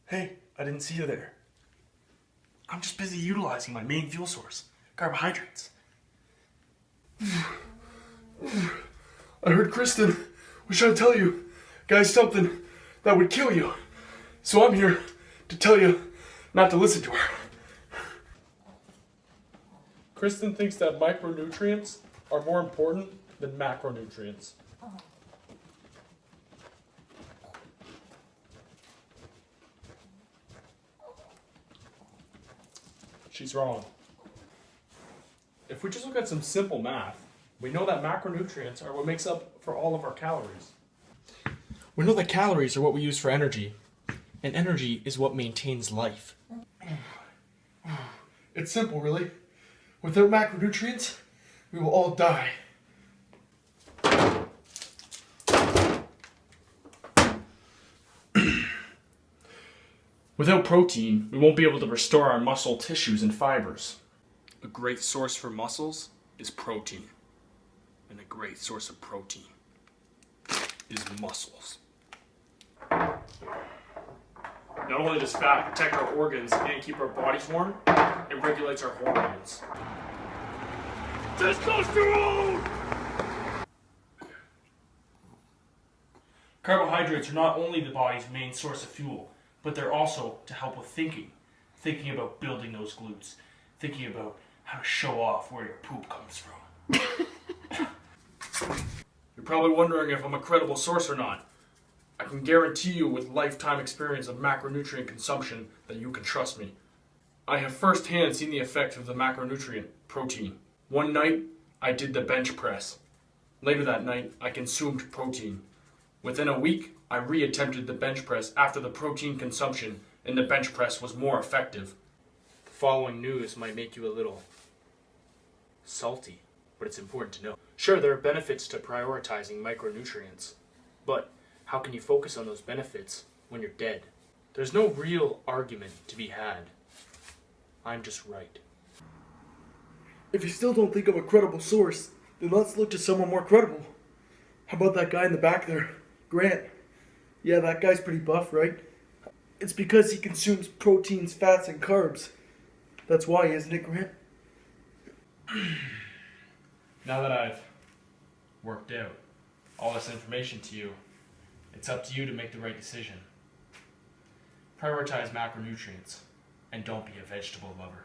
Hey, I didn't see you there. I'm just busy utilizing my main fuel source, carbohydrates. I heard Kristen was trying to tell you guys something that would kill you. So I'm here to tell you not to listen to her. Kristen thinks that micronutrients are more important than macronutrients. She's wrong. If we just look at some simple math, we know that macronutrients are what makes up for all of our calories. We know that calories are what we use for energy, and energy is what maintains life. It's simple, really. Without macronutrients, we will all die. Without protein, we won't be able to restore our muscle tissues and fibers. A great source for muscles is protein. And a great source of protein is muscles. Not only does fat protect our organs and keep our bodies warm, it regulates our hormones. Testosterone! Carbohydrates are not only the body's main source of fuel, but they're also to help with thinking. Thinking about building those glutes. Thinking about how to show off where your poop comes from. You're probably wondering if I'm a credible source or not. I can guarantee you with lifetime experience of macronutrient consumption that you can trust me. I have firsthand seen the effect of the macronutrient, protein. One night, I did the bench press. Later that night, I consumed protein. Within a week, I re-attempted the bench press after the protein consumption, and the bench press was more effective. The following news might make you a little salty, but it's important to know. Sure, there are benefits to prioritizing micronutrients, but how can you focus on those benefits when you're dead? There's no real argument to be had. I'm just right. If you still don't think I'm a credible source, then let's look to someone more credible. How about that guy in the back there, Grant? Yeah, that guy's pretty buff, right? It's because he consumes proteins, fats, and carbs. That's why, isn't it, Grant? Now that I've worked out all this information to you, it's up to you to make the right decision. Prioritize macronutrients and don't be a vegetable lover.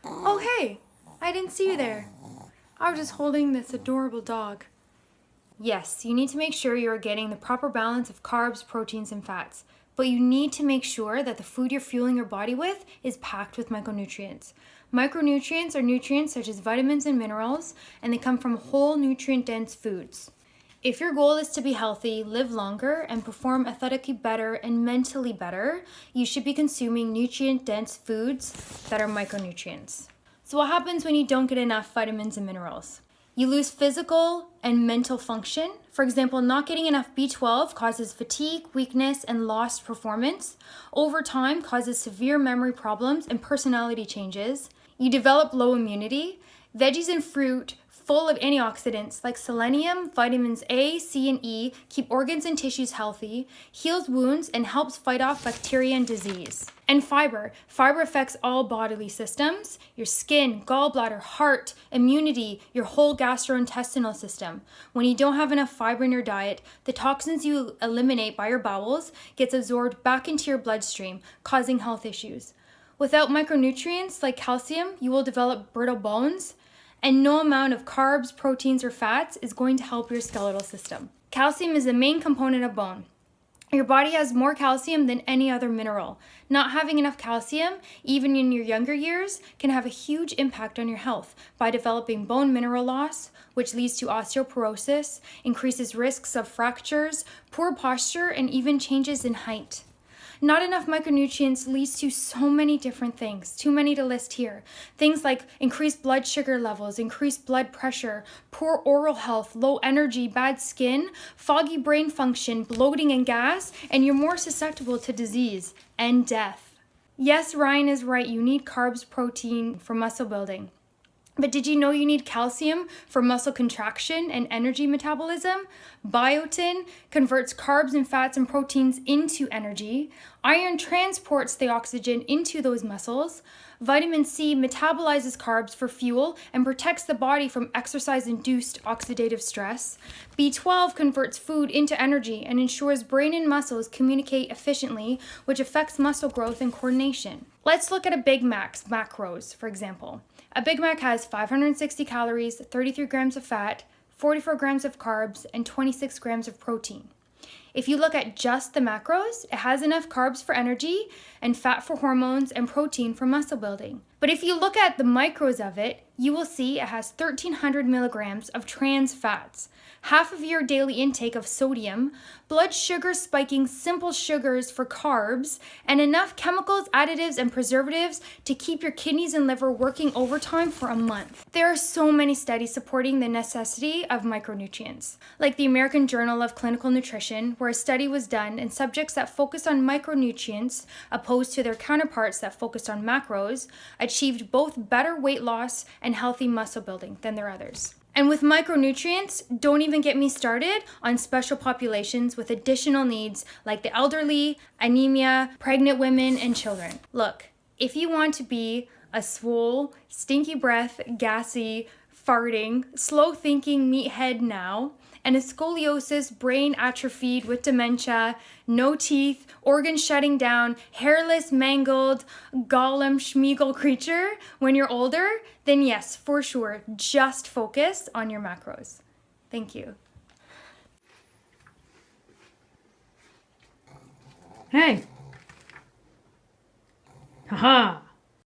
Oh, hey! I didn't see you there. I was just holding this adorable dog. Yes, you need to make sure you are getting the proper balance of carbs, proteins, and fats. But you need to make sure that the food you're fueling your body with is packed with micronutrients. Micronutrients are nutrients such as vitamins and minerals, and they come from whole nutrient-dense foods. If your goal is to be healthy, live longer, and perform athletically better and mentally better, you should be consuming nutrient-dense foods that are micronutrients. So what happens when you don't get enough vitamins and minerals? You lose physical and mental function. For example, not getting enough B12 causes fatigue, weakness, and lost performance. Over time, causes severe memory problems and personality changes. You develop low immunity. Veggies and fruit full of antioxidants like selenium, vitamins A, C, and E keep organs and tissues healthy, heals wounds, and helps fight off bacteria and disease. And fiber. Fiber affects all bodily systems, your skin, gallbladder, heart, immunity, your whole gastrointestinal system. When you don't have enough fiber in your diet, the toxins you eliminate by your bowels gets absorbed back into your bloodstream, causing health issues. Without micronutrients like calcium, you will develop brittle bones, and no amount of carbs, proteins, or fats is going to help your skeletal system. Calcium is the main component of bone. Your body has more calcium than any other mineral. Not having enough calcium, even in your younger years, can have a huge impact on your health by developing bone mineral loss, which leads to osteoporosis, increases risks of fractures, poor posture, and even changes in height. Not enough micronutrients leads to so many different things, too many to list here. Things like increased blood sugar levels, increased blood pressure, poor oral health, low energy, bad skin, foggy brain function, bloating and gas, and you're more susceptible to disease and death. Yes, Ryan is right, you need carbs, protein for muscle building. But did you know you need calcium for muscle contraction and energy metabolism? Biotin converts carbs and fats and proteins into energy. Iron transports the oxygen into those muscles. Vitamin C metabolizes carbs for fuel and protects the body from exercise-induced oxidative stress. B12 converts food into energy and ensures brain and muscles communicate efficiently, which affects muscle growth and coordination. Let's look at a Big Mac's macros, for example. A Big Mac has 560 calories, 33 grams of fat, 44 grams of carbs, and 26 grams of protein. If you look at just the macros, it has enough carbs for energy and fat for hormones and protein for muscle building. But if you look at the micros of it, you will see it has 1,300 milligrams of trans fats, half of your daily intake of sodium, blood sugar spiking simple sugars for carbs, and enough chemicals, additives, and preservatives to keep your kidneys and liver working overtime for a month. There are so many studies supporting the necessity of micronutrients, like the American Journal of Clinical Nutrition, where a study was done in subjects that focused on micronutrients opposed to their counterparts that focused on macros, achieved both better weight loss and healthy muscle building than their others. And with micronutrients, don't even get me started on special populations with additional needs like the elderly, anemia, pregnant women, and children. Look, if you want to be a swole, stinky breath, gassy, farting, slow-thinking meathead now, and a scoliosis, brain atrophied with dementia, no teeth, organs shutting down, hairless, mangled, Gollum Schmeagol creature when you're older, then yes, for sure, just focus on your macros. Thank you. Hey. Haha.